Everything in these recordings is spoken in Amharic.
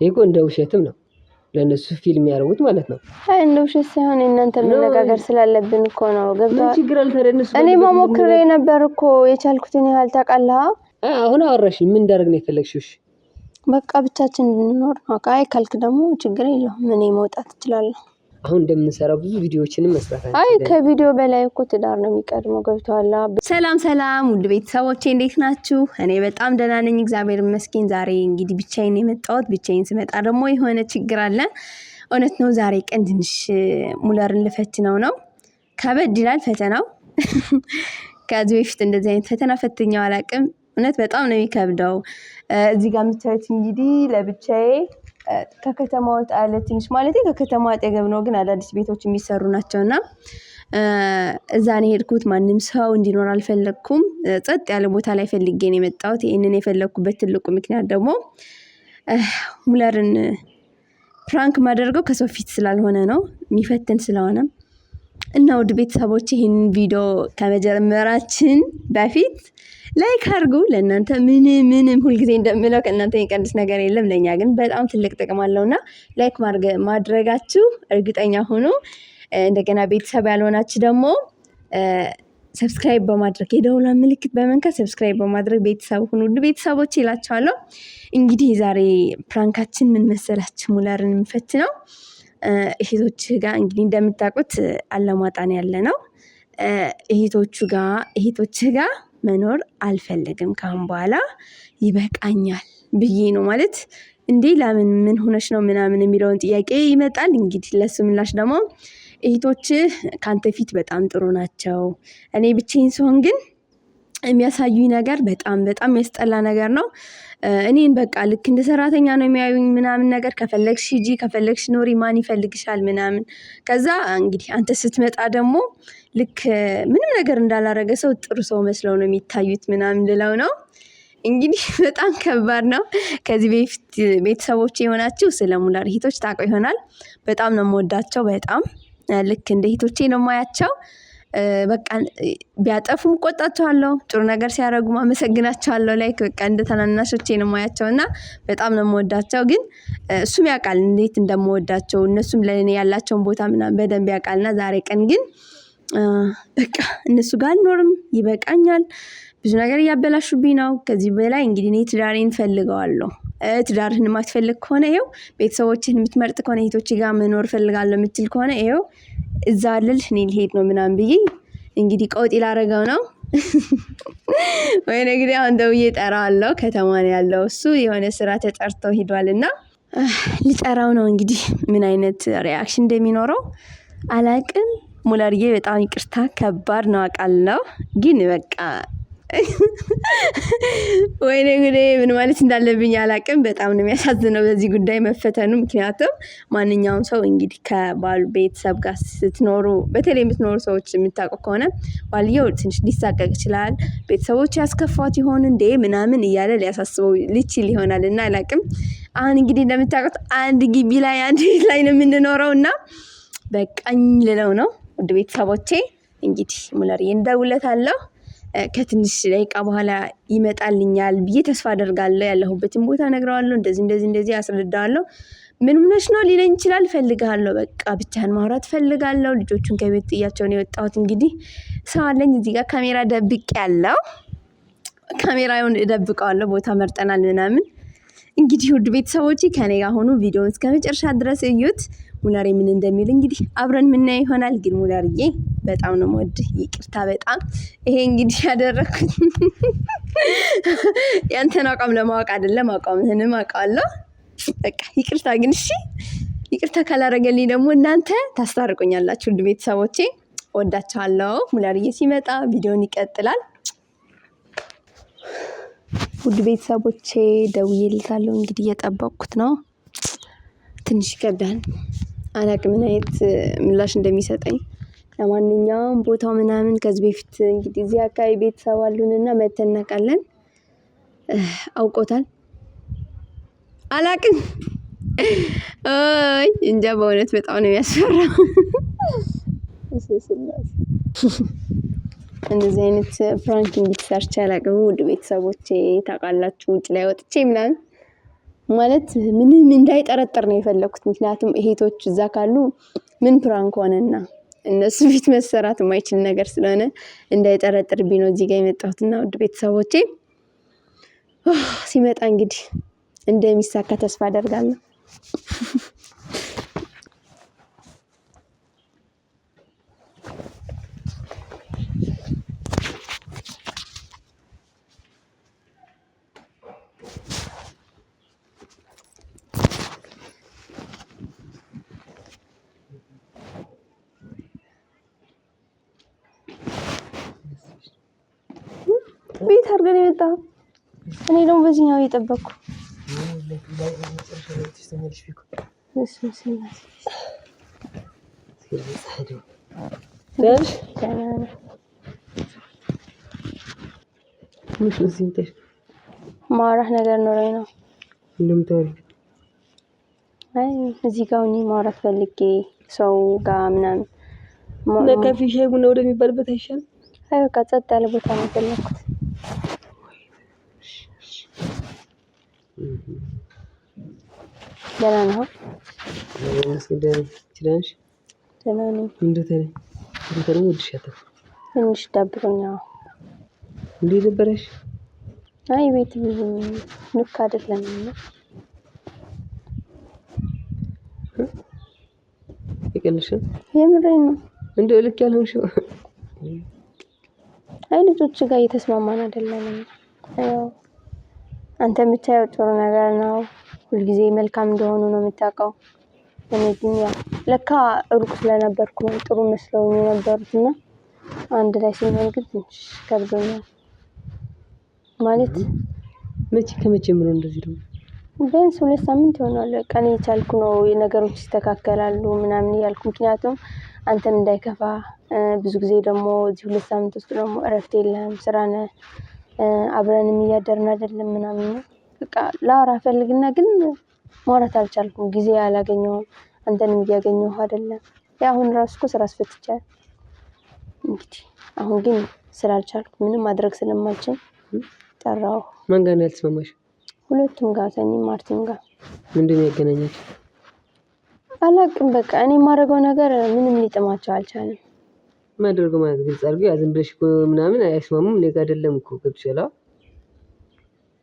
ይሄ እኮ እንደ ውሸትም ነው ለነሱ ፊልም ያደርጉት ማለት ነው። አይ እንደ ውሸት ሳይሆን እናንተ መነጋገር ስላለብን እኮ ነው። ገብቷል። ችግር አልተረነሱ እኔ መሞክሬ ነበር እኮ የቻልኩትን ያህል ታውቃለህ። አሁን አወራሽ ምን እንዳደርግ ነው የፈለግሽው? በቃ ብቻችን እንድንኖር ነው። አይ ካልክ ደግሞ ችግር የለውም እኔ መውጣት እችላለሁ። አሁን እንደምንሰራው ብዙ ቪዲዮዎችንም መስራት አይ ከቪዲዮ በላይ እኮ ትዳር ነው የሚቀድመው። ገብቷል። ሰላም ውድ ቤተሰቦቼ እንዴት ናችሁ? እኔ በጣም ደህና ነኝ እግዚአብሔር ይመስገን። ዛሬ እንግዲህ ብቻዬን የመጣሁት ብቻዬን ስመጣ ደግሞ የሆነ ችግር አለ። እውነት ነው ዛሬ ቀን ትንሽ ሙለርን ልፈትነው ነው። ከበድ ይላል ፈተናው። ከዚህ በፊት እንደዚህ አይነት ፈተና ፈትኜው አላውቅም። እውነት በጣም ነው የሚከብደው። እዚህ ጋር የምታዩት እንግዲህ ለብቻዬ ከከተማ ወጣ ያለ ትንሽ ማለት ከከተማ አጠገብ ነው ግን አዳዲስ ቤቶች የሚሰሩ ናቸውና እዛ ነው የሄድኩት። ማንም ሰው እንዲኖር አልፈለኩም። ጸጥ ያለ ቦታ ላይ ፈልጌ ነው የመጣሁት። ይሄንን የፈለኩበት ትልቁ ምክንያት ደግሞ ሙለርን ፕራንክ ማድረገው ከሰው ፊት ስላልሆነ ነው የሚፈትን ስለሆነ እና ውድ ቤተሰቦች ይሄንን ቪዲዮ ከመጀመራችን በፊት ላይክ አድርጉ። ለእናንተ ምንም ሁልጊዜ እንደምለው ከእናንተ የሚቀንስ ነገር የለም። ለእኛ ግን በጣም ትልቅ ጥቅም አለውና ላይክ ማድረጋችሁ እርግጠኛ ሁኑ። እንደገና ቤተሰብ ያልሆናችሁ ደግሞ ሰብስክራይብ በማድረግ የደውሏን ምልክት በመንካት ሰብስክራይብ በማድረግ ቤተሰብ ሁኑ። ውድ ቤተሰቦች ይላችኋለሁ። እንግዲህ ዛሬ ፕራንካችን ምን መሰላችሁ? ሙለርን የምፈትነው እህቶች ጋር እንግዲህ እንደምታውቁት አለማጣን ያለ ነው። እህቶች ጋር መኖር አልፈልግም ካሁን በኋላ ይበቃኛል ብዬ ነው ማለት እንዴ ለምን ምን ሆነሽ ነው ምናምን የሚለውን ጥያቄ ይመጣል። እንግዲህ ለሱ ምላሽ ደግሞ እህቶችህ ካንተ ፊት በጣም ጥሩ ናቸው። እኔ ብቻዬን ስሆን ግን የሚያሳዩኝ ነገር በጣም የሚያስጠላ ነገር ነው። እኔን በቃ ልክ እንደ ሰራተኛ ነው የሚያዩኝ ምናምን ነገር። ከፈለግሽ ሂጂ ከፈለግሽ ኖሪ ማን ይፈልግሻል ምናምን። ከዛ እንግዲህ አንተ ስትመጣ ደግሞ ልክ ምንም ነገር እንዳላረገ ሰው ጥሩ ሰው መስለው ነው የሚታዩት ምናምን ልለው ነው። እንግዲህ በጣም ከባድ ነው። ከዚህ በፊት ቤተሰቦቼ የሆናችሁ ስለ ሙለር እህቶች ታውቁ ይሆናል። በጣም ነው የምወዳቸው። በጣም ልክ እንደ እህቶቼ ነው የማያቸው። በቃ ቢያጠፉም ቆጣቸዋለሁ፣ ጥሩ ነገር ሲያደርጉ አመሰግናቸዋለሁ። ላይክ በቃ እንደ ታናናሾቼ ነው የማያቸውና በጣም ነው የምወዳቸው። ግን እሱም ያውቃል እንዴት እንደምወዳቸው፣ እነሱም ለኔ ያላቸውን ቦታ ምናምን በደንብ ያውቃልና ዛሬ ቀን ግን በቃ እነሱ ጋር አልኖርም ይበቃኛል። ብዙ ነገር እያበላሹብኝ ነው። ከዚህ በላይ እንግዲህ እኔ ትዳሬን ፈልገዋለሁ። ትዳርህን የማትፈልግ ከሆነ ይኸው ቤተሰቦችህን የምትመርጥ ከሆነ እህቶች ጋር መኖር ፈልጋለሁ የምትል ከሆነ ይኸው እዛ አለልህ እኔ ልሄድ ነው ምናምን ብዬ እንግዲህ ቀውጢ ላረገው ነው። ወይ እንግዲህ አሁን ደውዬ እጠራዋለሁ። ከተማ ነው ያለው እሱ የሆነ ስራ ተጠርተው ሄዷልና ልጠራው ነው። እንግዲህ ምን አይነት ሪአክሽን እንደሚኖረው አላቅም። ሙለርዬ በጣም ይቅርታ ከባድ ነው አውቃለሁ። ግን በቃ ወይኔ ጉዴ ምን ማለት እንዳለብኝ አላቅም። በጣም ነው የሚያሳዝነው በዚህ ጉዳይ መፈተኑ። ምክንያቱም ማንኛውም ሰው እንግዲህ ከባል ቤተሰብ ጋር ስትኖሩ በተለይ የምትኖሩ ሰዎች የምታውቁ ከሆነ ባልየው ትንሽ ሊሳቀቅ ይችላል። ቤተሰቦች ያስከፋት ይሆን እንዴ ምናምን እያለ ሊያሳስበው ሊችል ይሆናል እና አላቅም። አሁን እንግዲህ እንደምታውቁት አንድ ግቢ ላይ አንድ ቤት ላይ ነው የምንኖረው እና በቃኝ ልለው ነው። ውድ ቤተሰቦቼ እንግዲህ ሙለርዬ እንደውለታለሁ። ከትንሽ ደቂቃ በኋላ ይመጣልኛል ብዬ ተስፋ አደርጋለሁ። ያለሁበትን ቦታ እነግረዋለሁ። እንደዚህ አስረዳዋለሁ። ምን ሆነሽ ነው ሊለኝ ይችላል። ፈልጋለሁ በቃ ብቻህን ማውራት ፈልጋለሁ። ልጆቹን ከቤት ጥያቸው ነው የወጣሁት። እንግዲህ ሰው አለኝ እዚህ ጋር ካሜራ ደብቄያለሁ። ካሜራውን እደብቀዋለሁ። ቦታ መርጠናል ምናምን። እንግዲህ ውድ ቤተሰቦቼ ከኔ ጋር ሆኑ። ቪዲዮውን እስከመጨረሻ ድረስ እዩት። ሙለር ምን እንደሚል እንግዲህ አብረን ምናይ ይሆናል። ግን ሙለርዬ በጣም ነው የምወድህ። ይቅርታ በጣም ይሄ እንግዲህ ያደረኩት ያንተን አቋም ለማወቅ አይደለም። አቋምህንም አውቃለሁ። በቃ ይቅርታ ግን እሺ። ይቅርታ ካላረገልኝ ደግሞ እናንተ ታስታርቁኛላችሁ። ውድ ቤተሰቦቼ ወዳችኋለሁ። ሙለርዬ ሲመጣ ቪዲዮን ይቀጥላል። ውድ ቤተሰቦቼ ደውዬልታለሁ። እንግዲህ እየጠበቅኩት ነው። ትንሽ ይከብዳል። አላቅም ምን አይነት ምላሽ እንደሚሰጠኝ። ለማንኛውም ቦታው ምናምን ከዚህ በፊት እንግዲህ እዚህ አካባቢ ቤተሰብ አሉንና መተን እናውቃለን። አውቆታል አላቅም። እንጃ በእውነት በጣም ነው የሚያስፈራው። እንደዚህ አይነት ፍራንክ እንዲሰርች አላቅም። ውድ ቤተሰቦቼ ታውቃላችሁ ውጭ ላይ ወጥቼ ምናምን ማለት ምንም እንዳይጠረጠር ነው የፈለኩት። ምክንያቱም እህቶች እዛ ካሉ ምን ፕራንክ ሆነና እነሱ ፊት መሰራት የማይችል ነገር ስለሆነ እንዳይጠረጥርብኝ ነው እዚህ ጋር የመጣሁትና ውድ ቤተሰቦቼ ሲመጣ እንግዲህ እንደሚሳካ ተስፋ አደርጋለሁ። ቤት አድርገን የመጣው እኔ ደግሞ በዚህኛው እየጠበቅኩ ማውራት ነገር ኖሮኝ ነው። አይ እዚህ ጋር እኔ ማውራት ፈልጌ ሰው ጋር ምናምን ነካፊ ሻይ ቡና ወደሚባልበት አይሻልም? አይ በቃ ጸጥ ያለ ቦታ ነው የፈለኩት። ደህና ነው። ደህና ነኝ። እንዴት ወድሻለሁ? ትንሽ ደብሮኛል። እንዴት ደበረሽ? አይ ቤት ብዙ ልክ አይደለም ነው። ይቀልሽ? የምሬን ነው። እንደው ልክ ያልሆንሽው አይ ልጆች ጋር እየተስማማን አይደለም። ያው አንተ የምታየው ጥሩ ነገር ነው፣ ሁልጊዜ መልካም እንደሆኑ ነው የምታውቀው። እኔ ግን ያው ለካ ሩቅ ስለነበርኩ ነው ጥሩ መስለውኝ የነበሩትና አንድ ላይ ሲሆን ግን ትንሽ ከብዶኛል። ማለት ከመቼ ጀምሮ እንደዚህ ነው? ቢያንስ 2 ሳምንት ይሆናል። ቀን የቻልኩ ነው የነገሮች ይስተካከላሉ ምናምን እያልኩ ምክንያቱም አንተም እንዳይከፋ ብዙ ጊዜ ደግሞ እዚህ 2 ሳምንት ውስጥ ደግሞ እረፍት የለም፣ ስራ ነህ፣ አብረንም እያደርን አይደለም ምናምን በቃ ላወራ ፈልግና ግን ማውራት አልቻልኩም። ጊዜ አላገኘሁም። አንተንም እያገኘሁ አይደለም። አሁን ራሱ እኮ ስራ አስፈትቻለሁ። እንግዲህ አሁን ግን ስላልቻልኩ ምንም ማድረግ ስለማልችል ጠራሁ። ማን ጋር ነው ያልተስማማሽ? ሁለቱም ጋር ሰኒም ማርቲን ጋር። ምንድን ነው ያገናኛችሁ? አላውቅም። በቃ እኔ የማደርገው ነገር ምንም ሊጥማቸው አልቻለም። ማድረገው ማለት ግልጽ አድርጎ ዝም ብለሽ እኮ ምናምን አይስማሙም። እኔ ጋር አይደለም እኮ ገብቶሻል።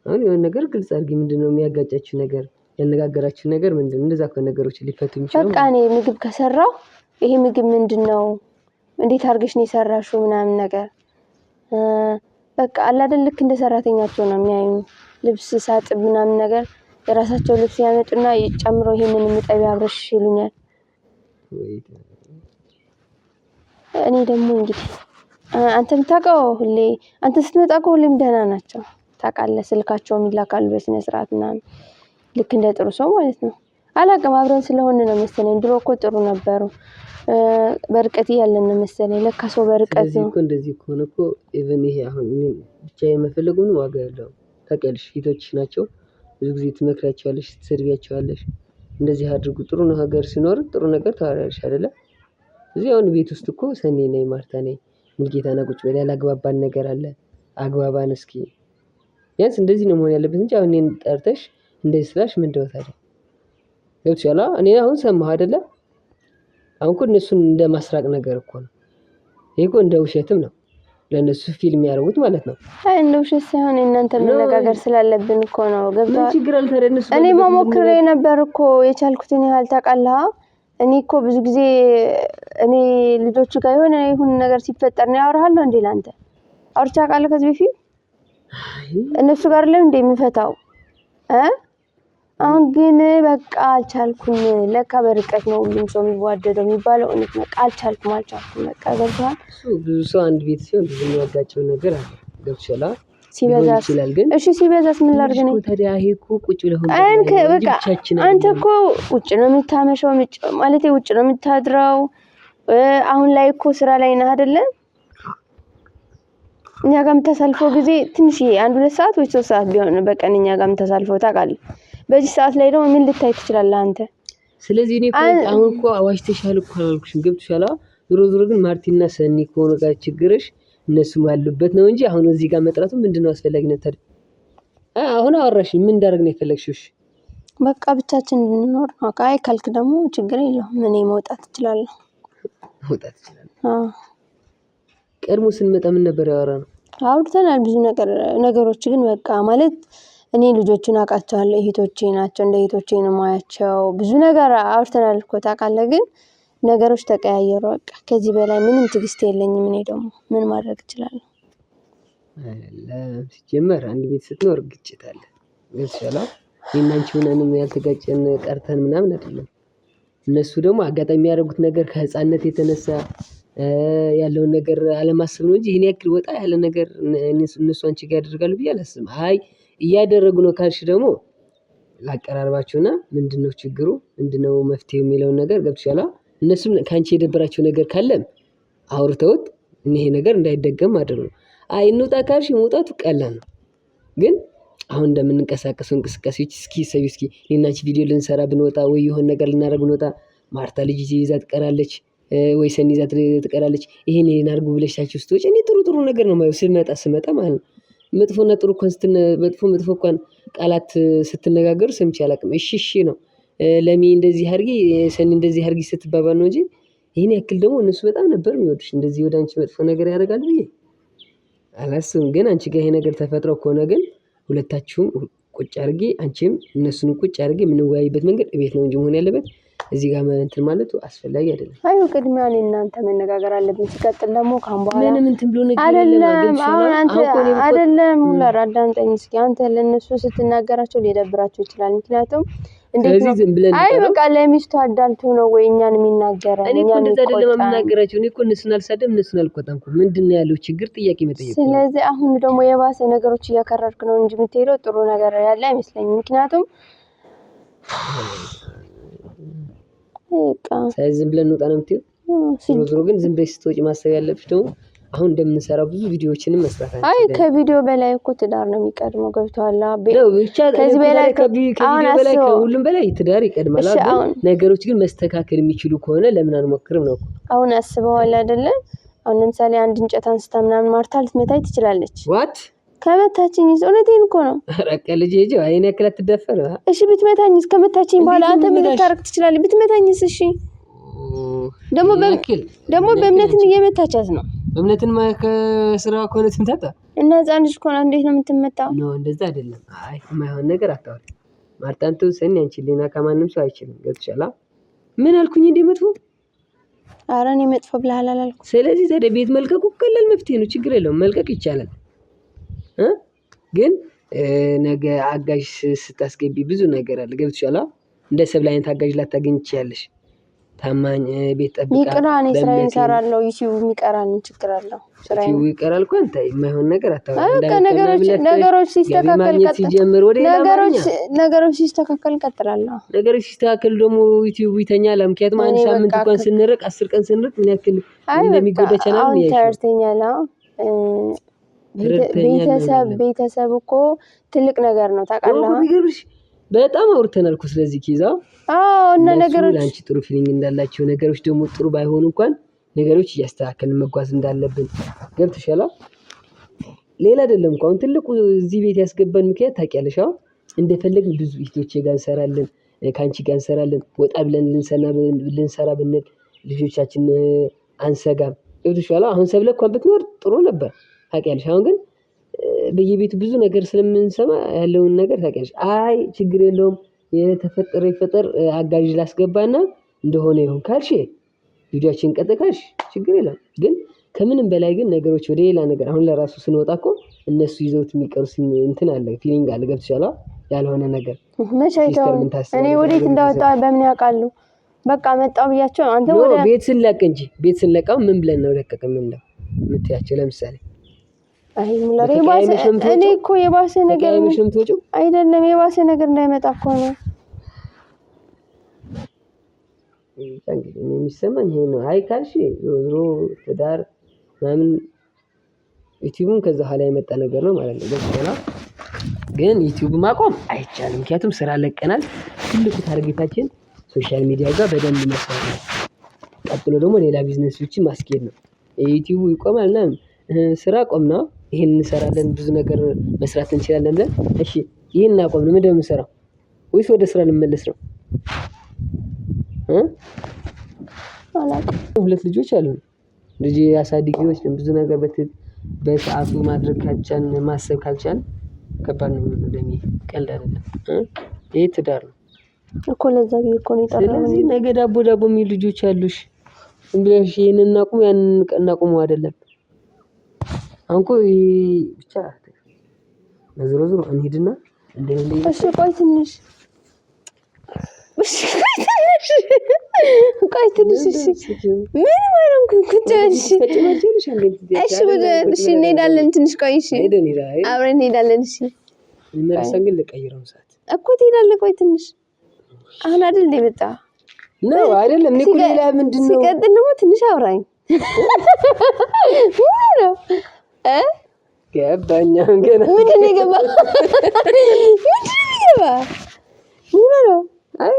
አሁን የሆነ ነገር ግልጽ አድርጊ። ምንድነው የሚያጋጫችሁ ነገር? ያነጋገራችሁ ነገር ምንድነው? እንደዛ እኮ ነገሮች ሊፈቱ የሚችሉ በቃ እኔ ምግብ ከሰራው ይሄ ምግብ ምንድነው? እንዴት አድርገሽ ነው የሰራሽው? ምናምን ነገር በቃ አለ አይደል ልክ እንደ ሰራተኛቸው ነው የሚያዩኝ። ልብስ ሳጥብ ምናምን ነገር የራሳቸው ልብስ ያመጡና ጨምሮ ይሄንን ምጠቢ አብረሽ ይሉኛል። እኔ ደግሞ እንግዲህ አንተ የምታውቀው ሁሌ አንተ ስትመጣ እኮ ሁሌም ደህና ናቸው ታውቃለህ። ስልካቸውም ይላካሉ በስነ ስርዓት ምናምን ልክ እንደ ጥሩ ሰው ማለት ነው። አላውቅም አብረን ስለሆነ ነው መሰለኝ። ድሮ እኮ ጥሩ ነበሩ። በርቀት ያለን ነው መሰለኝ። ለካ ሰው በርቀት ነው። እንደዚህ ከሆነ እኮ ኢቭን ይሄ አሁን እኔ ብቻ የመፈለጉ ነው ዋጋ ያለው ታውቂያለሽ። ፊቶችሽ ናቸው። ብዙ ጊዜ ትመክሪያቸዋለሽ፣ ትሰድቢያቸዋለሽ። እንደዚህ አድርጉ። ጥሩ ነው ሀገር ሲኖር ጥሩ ነገር ታወሪያለሽ አይደለ? እዚህ አሁን ቤት ውስጥ እኮ ሰኔ ነኝ ማርታ ነኝ ሙልጌታና ቁጭ በል ያላግባባን ነገር አለ። አግባባን እስኪ። ቢያንስ እንደዚህ ነው መሆን ያለበት እንጂ አሁን እኔን ጠርተሽ እንደዚህ ስላሽ ምንድነው ታዲያ? ገብቶሻል? እኔ አሁን ሰማሁ አይደለ? አሁን እኮ እነሱን እንደማስራቅ ነገር እኮ ነው። ይሄ እኮ እንደ ውሸትም ነው ለነሱ ፊልም ያደርጉት ማለት ነው። አይ እንደ ውሸት ሳይሆን እናንተ መነጋገር ስላለብን እኮ ነው። ገብቶሃል? ምን ችግር አለ ታዲያ? እነሱ እኔ ሞክሬ ነበር እኮ የቻልኩትን ያህል ታውቃለህ። እኔ እኮ ብዙ ጊዜ እኔ ልጆቹ ጋር የሆነ ይሁን ነገር ሲፈጠር ነው ያወራሃለሁ እንዴ ላንተ አውርቼ አውቃለሁ ከዚህ በፊት እነሱ ጋር ላይ እንደ የምፈታው አሁን ግን በቃ አልቻልኩም። ለካ በርቀት ነው ሁሉም ሰው የሚዋደደው የሚባለው እውነት ነው። አልቻልኩም በቃ ገብቶሃል? ብዙ ሰው አንድ ቤት ሲሆን ብዙ የሚያጋጨው ነገር አለ። ገብቶሻል? ሲበዛስ ግን እሺ ሲበዛስ ምን ላድርግ ነው ታዲያ? ይሄ እኮ ቁጭ ብለህ በቃ አንተ እኮ ውጭ ነው የምታመሸው ማለት ውጭ ነው የምታድረው። አሁን ላይ እኮ ስራ ላይ ነህ አይደለ? እኛ ጋር የምታሳልፈው ጊዜ ትንሽዬ 1-2 ሰዓት ወይ 3 ሰዓት ቢሆን በቀን እኛ ጋር የምታሳልፈው ታውቃለህ። በዚህ ሰዓት ላይ ደግሞ ምን ልታይ ትችላለህ አንተ? ስለዚህ እኔ እኮ አሁን እኮ አዋሽተሻል እኮ አላልኩሽም? ገብቶሻል? ዞሮ ግን ማርቲና ሰኒ ከሆነ ጋር ችግርሽ እነሱ ባሉበት ነው እንጂ አሁን እዚህ ጋር መጥራቱ ምንድነው አስፈላጊነት ታዲያ? አሁን አወራሽኝ ምን እንዳደርግ ነው የፈለግሽው? በቃ ብቻችን እንድንኖር ነው። አይ ካልክ ደግሞ ችግር የለውም እኔ መውጣት እችላለሁ። መውጣት እችላለሁ። ቀድሞ ስንመጣ ምን ነበር ያወራነው? አውርተናል ብዙ ነገሮች ግን በቃ ማለት እኔ ልጆችን አውቃቸዋለሁ እህቶቼ ናቸው እንደ እህቶቼ ነው የማያቸው ብዙ ነገር አውርተናል እኮ ታውቃለህ። ግን ነገሮች ተቀያየሩ በቃ ከዚህ በላይ ምንም ትዕግስት የለኝም። እኔ ደግሞ ምን ማድረግ እችላለሁ? ሲጀመር አንድ ቤት ስትኖር ግጭት አለ። ገብቶሻል? እኔና አንቺ ሆነንም ያልተጋጨን ቀርተን ምናምን አይደለም። እነሱ ደግሞ አጋጣሚ የሚያደርጉት ነገር ከህፃንነት የተነሳ ያለውን ነገር አለማሰብ ነው እንጂ ይሄን ያክል ወጣ ያለ ነገር እነሱ አንቺ ጋር ያደርጋሉ ብዬ አላስብም። አይ እያደረጉ ነው ካልሽ ደግሞ ላቀራርባቸውና ምንድነው ችግሩ ምንድነው መፍትሄው የሚለውን ነገር ገብቶሻል? እነሱም ካንቺ የደበራቸው ነገር ካለም አውርተውት ይሄ ነገር እንዳይደገም ማድረግ ነው። አይ እንውጣ ካልሽ መውጣቱ ቀላል ነው። ግን አሁን እንደምንንቀሳቀሰው እንቅስቃሴዎች እስኪ እኔና አንቺ ቪዲዮ ልንሰራ ብንወጣ ወይ የሆነ ነገር ልናደርግ ብንወጣ ማርታ ልጅ ይዛ ትቀራለች ወይ ሰኒ ይዛ ትቀራለች። ይሄን አድርጉ ብለሻችሁ ስትወጪ እኔ ጥሩ ነገር ነው የማየው ስመጣ ማለት ነው። መጥፎና ጥሩ እንኳን መጥፎ እንኳን ቃላት ስትነጋገሩ ሰምቼ አላውቅም። እሺ ነው ለሚ እንደዚህ አድርጊ ሰኒ እንደዚህ አድርጊ ስትባባል ነው እንጂ ይሄን ያክል ደግሞ እነሱ በጣም ነበር የሚወዱሽ እንደዚህ ወደ አንቺ መጥፎ ነገር ያደርጋሉ ብዬ አላስብም። ግን አንቺ ጋር ይሄ ነገር ተፈጥሮ ከሆነ ግን ሁለታችሁም ቁጭ አድርጌ አንቺም እነሱንም ቁጭ አድርጌ የምንወያይበት መንገድ ቤት ነው እንጂ መሆን ያለበት እዚህ ጋር እንትን ማለቱ አስፈላጊ አይደለም። አይ ቅድሚያ እኔ እናንተ መነጋገር አለብን። ሲቀጥል ደግሞ ካሁን በኋላ ምንም እንትን ብሎ ነገር አይደለም። አሁን አንተ አይደለም ሁላር አዳምጠኝ እስኪ። አንተ ለነሱ ስትናገራቸው ሊደብራቸው ይችላል። ምክንያቱም እንዴት ነው? አይ በቃ ለሚስቱ አዳልቶ ነው ወይ እኛን የሚናገረን? እኔ እኮ እንደዛ አይደለም የምናገራቸው። እኔ እኮ እነሱን አልሳደም እነሱን አልቆጣም እኮ። ምንድነው ያለው ችግር? ጥያቄ መጠየቅ። ስለዚህ አሁን ደግሞ የባሰ ነገሮች እያከረርክ ነው እንጂ የምትሄደው ጥሩ ነገር ያለ አይመስለኝም። ምክንያቱም ዝም ብለን እንውጣ ነው የምትይው? ዞሮ ግን ዝም ብለሽ ስትወጪ ማሰብ ያለብሽ ደግሞ አሁን እንደምንሰራው ብዙ ቪዲዮዎችንም መስራት አንችልም። አይ ከቪዲዮ በላይ እኮ ትዳር ነው የሚቀድመው። ገብቶሃል? ከዚህ በላይ ከቪዲዮ በላይ ከሁሉም በላይ ትዳር ይቀድማል። ነገሮች ግን መስተካከል የሚችሉ ከሆነ ለምን አንሞክርም ነው? አሁን አስበዋል አይደለ? አሁን ለምሳሌ አንድ እንጨት አንስታ ምናምን ማርታ ልትመታኝ ትችላለች። ዋት ከመታችኝ እውነቴን እኮ ነው። ረቀ ልጅ ሄጂ አይኔ ያክል አትደፈር። እሺ ብትመታኝስ? ከመታችኝ በኋላ አንተ ምን ልታረግ ትችላለህ? ብትመታኝስ? እሺ ደግሞ በእምነትን እየመታቻት ነው። እምነትን ከስራ ከሆነ ትምታታ እና ህፃን ልጅ ከሆነ እንዴት ነው የምትመታው? ኖ እንደዛ አይደለም። አይ የማይሆን ነገር አታወሪ። ማርታን ትውሰኝ አንቺ ሊና ከማንም ሰው አይችልም። ገብቶሻል? ምን አልኩኝ እንዴ መጥፎ? ኧረ እኔ መጥፎ ብለሃል አላልኩም። ስለዚህ ታዲያ ቤት መልቀቁ ቀላል መፍትሄ ነው። ችግር የለውም መልቀቅ ይቻላል። ግን ነገ አጋዥ ስታስገቢ ብዙ ነገር አለ። ገብቶሻል? እንደ ሰብለ አይነት አጋዥ ላታገኝ ትችያለሽ። ታማኝ ቤት ጠብቃ ይቅራ እኔ ስራዬን እሰራለሁ። ዩቲዩብ ይቀራል ምን ችግር አለው? ስራዬን ዩቲዩብ ይቀራል እኮ አንተ የማይሆን ነገር አታወራ። ነገሮች ሲስተካከል ነገሮች ሲስተካከል እቀጥላለሁ። ነገሮች ሲስተካከል ደግሞ ዩቲዩብ ይተኛል። ምክንያቱም አንድ ሳምንት እንኳን ስንርቅ 10 ቀን ስንርቅ ምን ያክል እንደሚጎዳ ቻናል ነው ያለው። ተርተኛል። ቤተሰብ እኮ ትልቅ ነገር ነው ታውቃለህ። በጣም አውርተናል እኮ ስለዚህ ኪዛው እና ነገሮች አንቺ ጥሩ ፊሊንግ እንዳላቸው ነገሮች ደግሞ ጥሩ ባይሆኑ እንኳን ነገሮች እያስተካከልን መጓዝ እንዳለብን ገብቶሻል? ሌላ አይደለም እኮ አሁን ትልቁ እዚህ ቤት ያስገባን ምክንያት ታውቂያለሽ? አሁን እንደፈለግን ብዙ እህቶቼ ጋር እንሰራለን፣ ካንቺ ጋር እንሰራለን። ወጣ ብለን ልንሰራ ብንል ልጆቻችን አንሰጋም። ገብቶሻል? አሁን ሰብለ እንኳን ብትኖር ጥሩ ነበር ታውቂያለሽ? አሁን ግን በየቤቱ ብዙ ነገር ስለምንሰማ ያለውን ነገር ታውቂያለሽ? አይ ችግር የለውም የተፈጠረ ይፈጠር አጋዥ ላስገባና እንደሆነ ይሁን ካልሽ ቪዲዮአችን ቀጥካሽ ችግር የለም። ግን ከምንም በላይ ግን ነገሮች ወደ ሌላ ነገር አሁን ለራሱ ስንወጣ እኮ እነሱ ይዘውት የሚቀርሱ እንትን አለ ፊሊንግ አለ። ገብቶሻል? ያልሆነ ነገር መቻይተው እኔ ወዴት እንዳወጣው በምን ያውቃሉ? በቃ መጣው ብያቸው አንተ ወደ ቤት ስንለቅ እንጂ ቤት ስንለቃው ምን ብለን ነው ለቀቀም እንደው የምትያቸው ለምሳሌ አይ ሙላሬ እኔ እኮ የባሰ ነገር አይደለም የባሰ ነገር እንዳይመጣ እኮ ነው። እንግዲህ የሚሰማኝ ይሄ ነው። አይ ካልሽ ዞሮ ትዳር ምናምን ዩቲዩብም ከዛ ኋላ የመጣ ነገር ነው ማለት ነው። ገብቶሻል? ግን ዩቲዩብ ማቆም አይቻልም። ምክንያቱም ስራ ለቀናል። ትልቁ ታርጌታችን ሶሻል ሚዲያ ጋር በደንብ መስራት ነው። ቀጥሎ ደግሞ ሌላ ቢዝነሶችን ማስኬድ ነው። ዩቲዩብ ይቆማል እና ስራ ቆምና ይሄን እንሰራለን ብዙ ነገር መስራት እንችላለን ብለን እሺ ይሄን አቆምን ምንድነው የምንሰራው? ወይስ ወደ ስራ ልመለስ ነው? አላውቅም። ሁለት ልጆች አሉ። ልጅ አሳድጊዎች ብዙ ነገር በሰዓቱ ማድረግ ካልቻልን ማሰብ ካልቻልን ከባድ ነው የሚሆነው። ለኔ ቀልድ አይደለም። ይሄ ትዳር ነው እኮ ለዛ ብዬ እኮ ነው የጠራሁት። ስለዚህ ነገ ዳቦ የሚሉ ልጆች አሉሽ። ዝም ብለሽ ይሄንን እናቁም ያንን እናቁመው አይደለም። አሁን እኮ ብቻ ዞሮ እንሂድና እሺ ቆይ ትንሽ ምንም አይሆንም። ቁጭ እሺ እሺ እንሄዳለን። ትንሽ ቆይ እሺ አብረን እንሄዳለን። እሺ መልሰን ግን ልቀይረው ሰዓት እኮ ትሄዳለህ። ቆይ ትንሽ አሁን አይደል እንደ መጣ ነው አይደለም። እኔ እኮ ሌላ ምንድን ነው ሲቀጥል ደግሞ ትንሽ አውራኝ ነው ገባኝ። ገና ምንድን ነው የገባ ምን ነው? አይ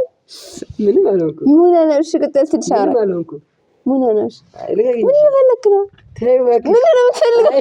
ምንም አላውቅም። ምን ነው? እሺ ቅጥል ትንሽ አውራኝ። ምንም አላውቅም። ምን ነው? ምን እየፈለክ ነው? ተይ እባክሽ። ምን ነው የምትፈልገው?